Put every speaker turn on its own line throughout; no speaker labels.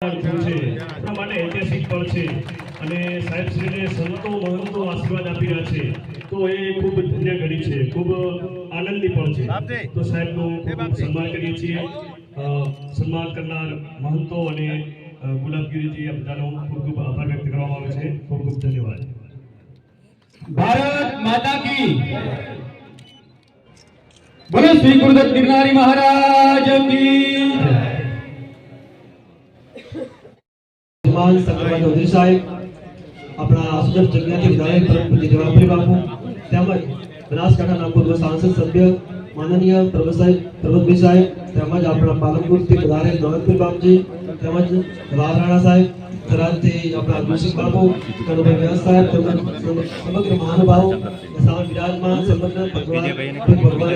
આપણા માટે ઐતિહાસિક પળ છે અને સાહેબ શ્રીને સંતો મહંતો આશીર્વાદ આપી રહ્યા છે તો એ ખૂબ ધન્ય ઘડી છે, ખૂબ આનંદની પળ છે। તો સાહેબનું ખૂબ સન્માન કરીએ છીએ। સન્માન કરનાર મહંતો અને ગુલાબગીરીજી આ બધાનો ખૂબ ખૂબ આભાર વ્યક્ત કરવામાં આવે છે। ખૂબ ખૂબ ધન્યવાદ।
भारत माता की बोलो श्री गुरुदत्त गिरनारी महाराज की
संगरबाई चौधरी साहेब अपना सुदर्श जगन्नाथी विधायक परमपूज्य जवाहरलाल बापू તેમજ બનાસકાંઠાના પૂર્વ સાંસદ સભ્ય માનનીય પ્રભુભાઈ સાહેબ તેમજ આપણા પાલનપુરથી પધારેલ દોલતભાઈ બાપજી તેમજ વારાણા સાહેબ થરાદથી આપણા કૃષિક બાપુ કનુભાઈ વ્યાસ સાહેબ તેમજ સમગ્ર મહાનુભાવો સામે વિરાજમાન સમગ્ર ભગવાન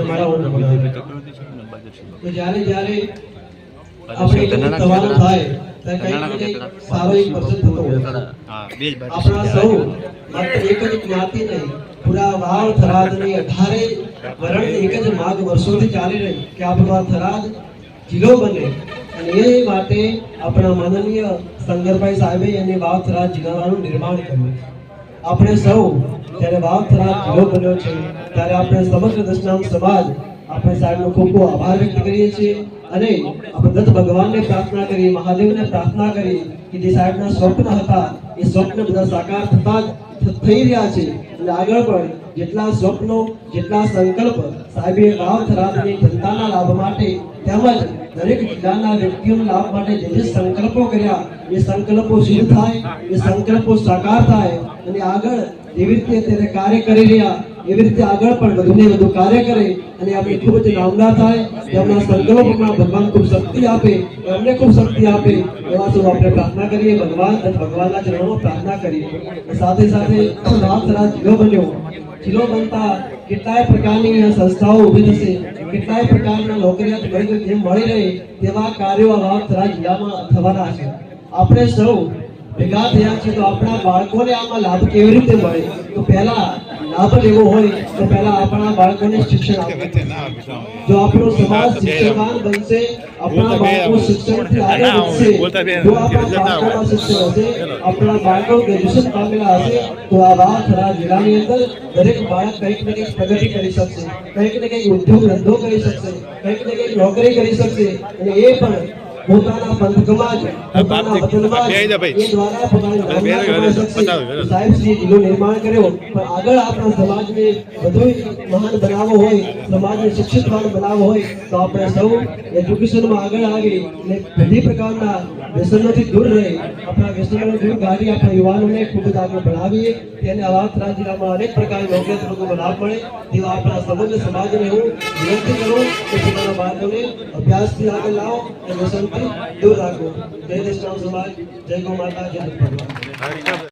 મારા તો જ્યારે આપણે તવારો થાય सारो एक पर्सन थतो अपना सौ मात्र एक ज ज्ञाति नहीं पूरा वाव थराद ने 18 वरण एक ज माघ वर्षों થી ચાલી રહી કે આપણો થરાદ જિલ્લો બને અને એ માટે આપણા માનનીય સંગરભાઈ સાહેબે એને વાવ થરાદ જિલ્લાનું નિર્માણ કર્યું। આપણે સૌ જ્યારે વાવ થરાદ જિલ્લો બન્યો છે ત્યારે આપણે સમગ્ર દશનામ સમાજ આપણે સાહેબનો ખૂબ ખૂબ આભાર વ્યક્ત કરીએ છીએ અને આપણે દત્ત ભગવાનને પ્રાર્થના કરીએ, મહાદેવને પ્રાર્થના કરીએ કે જે સાહેબના સ્વપ્ન હતા એ સ્વપ્ન બધા સાકાર થતા થઈ રહ્યા છે અને આગળ પણ જેટલા સ્વપ્નો જેટલા સંકલ્પ સાહેબે વાવ થરાદની જનતાના લાભ માટે તેમજ દરેક જિલ્લાના વ્યક્તિઓના લાભ માટે જે સંકલ્પો કર્યા એ સંકલ્પો સિદ્ધ થાય, એ સંકલ્પો સાકાર થાય અને આગળ જેવી રીતે અત્યારે કાર્ય કરી રહ્યા એવી રીતે આગળ પણ વધુને વધુ કાર્ય કરે અને આપણે ખૂબ જ નામદાર થાય, તેમના સંકલ્પોમાં ભગવાન ખૂબ શક્તિ આપે, એમને ખૂબ શક્તિ આપે એવા સૌ આપણે પ્રાર્થના કરીએ। ભગવાનના ચરણોમાં પ્રાર્થના કરીએ। સાથે સાથે વાવ થરાદ જિલ્લો બન્યો, જિલ્લો બનતા કેટલાય પ્રકારની સંસ્થાઓ ઊભી થશે, કેટલાય પ્રકારના નોકરિયાત વર્ગ જેમ મળી રહે તેવા કાર્યો આ વાવ થરાદ જિલ્લામાં થવાના છે। આપણે સૌ ભેગા થયા છે તો આપણા બાળકોને આમાં લાભ કેવી રીતે મળે તો પહેલા લાભ લેવો હોય તો પહેલા આપણા બાળકોને શિક્ષણ આપવું। જો આપણો સમાજ શિક્ષણવાન બનશે, આપણા બાળકો શિક્ષણથી આગળ વધશે, જો આપણા બાળકોમાં શિક્ષણ હશે, આપણા બાળકો ગ્રેજ્યુએશન પામેલા હશે તો આ વાવ થરાદ જિલ્લાની અંદર દરેક બાળક કંઈક ને કંઈક પ્રગતિ કરી શકશે, કંઈક ને કંઈક ઉદ્યોગ ધંધો કરી શકશે, કંઈક ને કંઈક નોકરી કરી શકશે અને એ પણ પોતાના પંથકમાં જ પોતાના વતનમાં જ એ દ્વારા પોતાની નામના કમાઈ શકશે। સાહેબ શ્રી જિલ્લો નિર્માણ કર્યો પણ આગળ આપણા સમાજને વધુ મહાન બનાવવો હોય, સમાજને શિક્ષિતવાન બનાવવો હોય તો આપણે સૌ એજ્યુકેશનમાં આગળ આવી અને બધી પ્રકારના વ્યસનોથી દૂર રહી આપણા વ્યસનોને દૂર કાઢી આપણા યુવાનોને ખૂબ જ આગળ ભણાવીએ તેને વાવ થરાદ જિલ્લામાં અનેક પ્રકારની નોકરીયાત લોકોનો લાભ મળે તેવા આપણા સમગ્ર સમાજને હું વિનંતી કરું કે પોતાના બાળકોને અભ્યાસથી આગળ લાવો અને વ્યસન दूर रखो। जय देश समाज, जय गौ माता, जय भगवान।